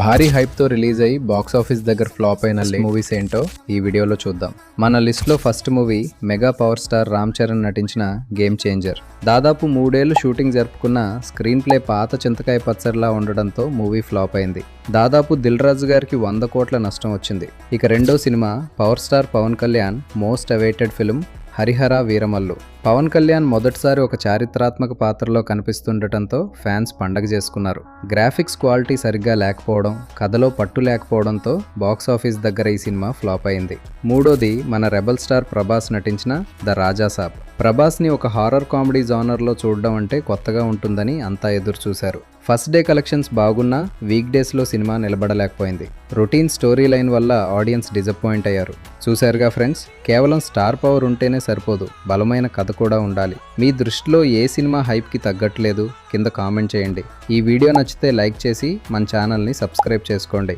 భారీ హైప్తో రిలీజ్ అయ్యి box office దగ్గర ఫ్లాప్ అయిన మూవీస్ ఏంటో ఈ వీడియోలో చూద్దాం. మన లిస్ట్లో first movie mega power star Ram Charan నటించిన గేమ్ చేంజర్. దాదాపు 3 ఏళ్లు షూటింగ్ జరుపుకున్న స్క్రీన్ ప్లే పాత చింతకాయ పచ్చడిలా ఉండడంతో మూవీ ఫ్లాప్ అయింది. దాదాపు దిల్ రాజు గారికి 100 కోట్ల నష్టం వచ్చింది. ఇక రెండో cinema power star Pawan Kalyan most awaited film Harihara Veeramallu. Pawan Kalyan మొదటిసారి ఒక చారిత్రాత్మక పాత్రలో కనిపిస్తుండటంతో ఫ్యాన్స్ పండగ చేసుకున్నారు. గ్రాఫిక్స్ క్వాలిటీ సరిగ్గా లేకపోవడం, కథలో పట్టు లేకపోవడంతో బాక్స్ ఆఫీస్ దగ్గర ఈ సినిమా ఫ్లాప్ అయింది. మూడోది మన రెబల్ స్టార్ ప్రభాస్ నటించిన ద రాజా సాబ్. ప్రభాస్ని ఒక హారర్ కామెడీ జానర్లో చూడడం అంటే కొత్తగా ఉంటుందని అంతా ఎదురు చూశారు. ఫస్ట్ డే కలెక్షన్స్ బాగున్నా వీక్ డేస్లో సినిమా నిలబడలేకపోయింది. రొటీన్ స్టోరీ లైన్ వల్ల ఆడియన్స్ డిసప్పాయింట్ అయ్యారు. చూశారుగా ఫ్రెండ్స్, కేవలం స్టార్ పవర్ ఉంటేనే సరిపోదు, బలమైన కథ కూడా ఉండాలి. మీ దృష్టిలో ఏ సినిమా హైప్కి తగ్గట్లేదు కింద కామెంట్ చేయండి. ఈ వీడియో నచ్చితే లైక్ చేసి మన ఛానల్ని సబ్స్క్రైబ్ చేసుకోండి.